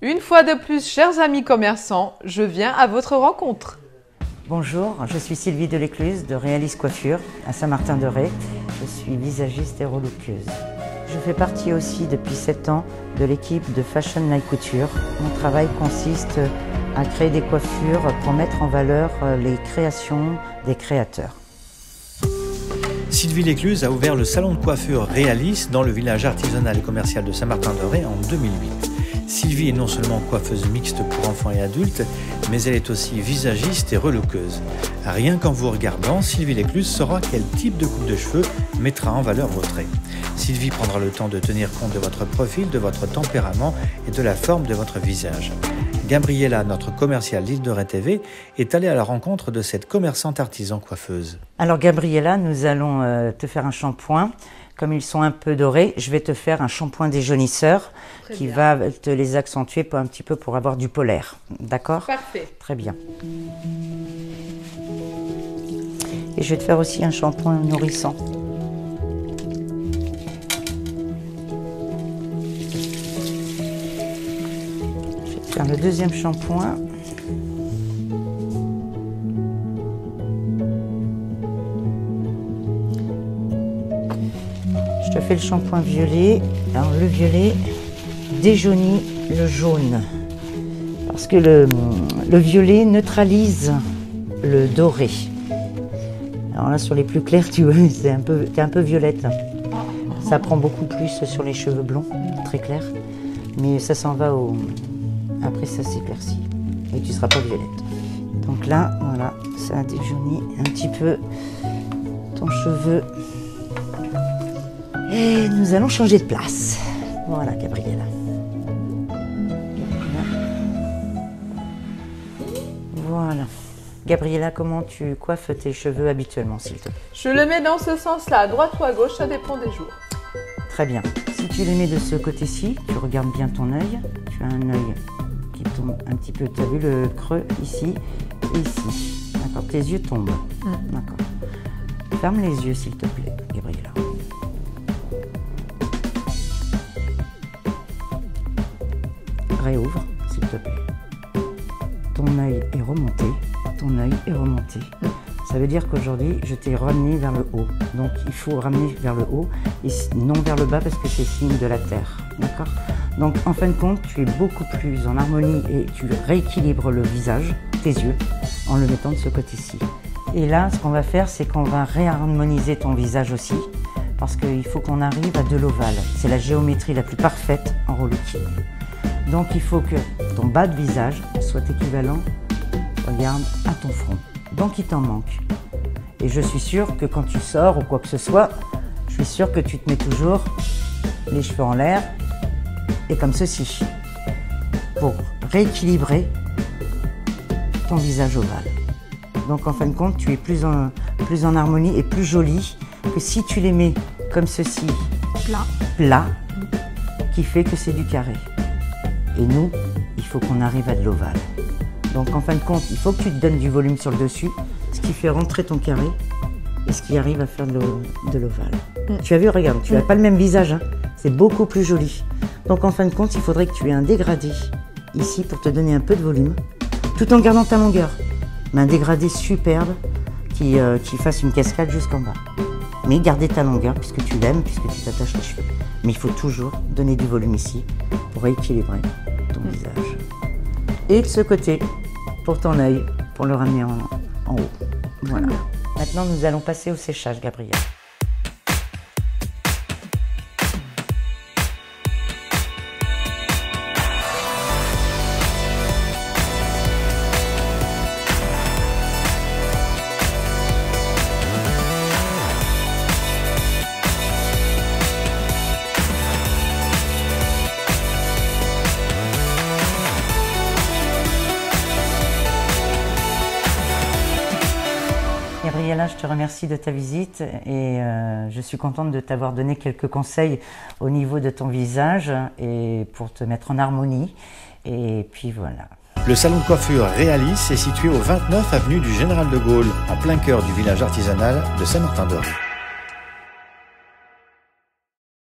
Une fois de plus, chers amis commerçants, je viens à votre rencontre. Bonjour, je suis Sylvie Delécluse de Réalis Coiffure à Saint-Martin-de-Ré. Je suis visagiste et relookeuse. Je fais partie aussi depuis 7 ans de l'équipe de Fashion Night Couture. Mon travail consiste à créer des coiffures pour mettre en valeur les créations des créateurs. Sylvie Lécluse a ouvert le salon de coiffure Réalis dans le village artisanal et commercial de Saint-Martin-de-Ré en 2008. Sylvie est non seulement coiffeuse mixte pour enfants et adultes, mais elle est aussi visagiste et relookeuse. Rien qu'en vous regardant, Sylvie Lécluse saura quel type de coupe de cheveux mettra en valeur vos traits. Sylvie prendra le temps de tenir compte de votre profil, de votre tempérament et de la forme de votre visage. Gabriella, notre commerciale d'Île de Ré TV, est allée à la rencontre de cette commerçante artisan coiffeuse. Alors Gabriella, nous allons te faire un shampoing. Comme ils sont un peu dorés, je vais te faire un shampoing déjaunisseur qui va te les accentuer un petit peu pour avoir du polaire. D'accord? Parfait. Très bien. Et je vais te faire aussi un shampoing nourrissant. Je vais te faire le deuxième shampoing. Je te fais le shampoing violet. Alors le violet déjaunit le jaune. Parce que le violet neutralise le doré. Alors là sur les plus clairs, tu vois, t'es un peu violette. Ça prend beaucoup plus sur les cheveux blonds, très clair. Mais ça s'en va au... Après ça s'éclaircit. Et tu ne seras pas violette. Donc là, voilà, ça déjaunit un petit peu ton cheveu. Et nous allons changer de place. Voilà, Gabriella. Voilà. Gabriella, comment tu coiffes tes cheveux habituellement, s'il te plaît? Je le mets dans ce sens-là, à droite ou à gauche, ça dépend des jours. Très bien. Si tu les mets de ce côté-ci, tu regardes bien ton œil. Tu as un œil qui tombe un petit peu. Tu as vu le creux ici et ici. D'accord. Tes yeux tombent. D'accord. Ferme les yeux, s'il te plaît, Gabriella. Réouvre, s'il te plaît. Ton œil est remonté. Ton œil est remonté. Ça veut dire qu'aujourd'hui, je t'ai ramené vers le haut. Donc, il faut ramener vers le haut et non vers le bas parce que c'est signe de la terre. D'accord? Donc, en fin de compte, tu es beaucoup plus en harmonie et tu rééquilibres le visage, tes yeux, en le mettant de ce côté-ci. Et là, ce qu'on va faire, c'est qu'on va réharmoniser ton visage aussi parce qu'il faut qu'on arrive à de l'ovale. C'est la géométrie la plus parfaite en relooking. Donc il faut que ton bas de visage soit équivalent, regarde, à ton front. Donc il t'en manque. Et je suis sûre que quand tu sors ou quoi que ce soit, je suis sûre que tu te mets toujours les cheveux en l'air et comme ceci, pour rééquilibrer ton visage ovale. Donc en fin de compte, tu es plus en harmonie et plus jolie que si tu les mets comme ceci, plat, qui fait que c'est du carré. Et nous, il faut qu'on arrive à de l'ovale. Donc en fin de compte, il faut que tu te donnes du volume sur le dessus, ce qui fait rentrer ton carré et ce qui arrive à faire de l'ovale. Tu as vu, regarde, tu n'as pas le même visage, hein. C'est beaucoup plus joli. Donc en fin de compte, il faudrait que tu aies un dégradé ici pour te donner un peu de volume, tout en gardant ta longueur. Mais un dégradé superbe qui fasse une cascade jusqu'en bas. Mais garder ta longueur puisque tu l'aimes, puisque tu t'attaches les cheveux. Mais il faut toujours donner du volume ici pour rééquilibrer ton visage. Et de ce côté, pour ton œil, pour le ramener en haut. Voilà. Maintenant, nous allons passer au séchage, Gabriella. Gabriella, je te remercie de ta visite et je suis contente de t'avoir donné quelques conseils au niveau de ton visage et pour te mettre en harmonie. Et puis voilà. Le salon de coiffure Réalis est situé au 29 avenue du Général de Gaulle, en plein cœur du village artisanal de Saint-Martin-de-Ré.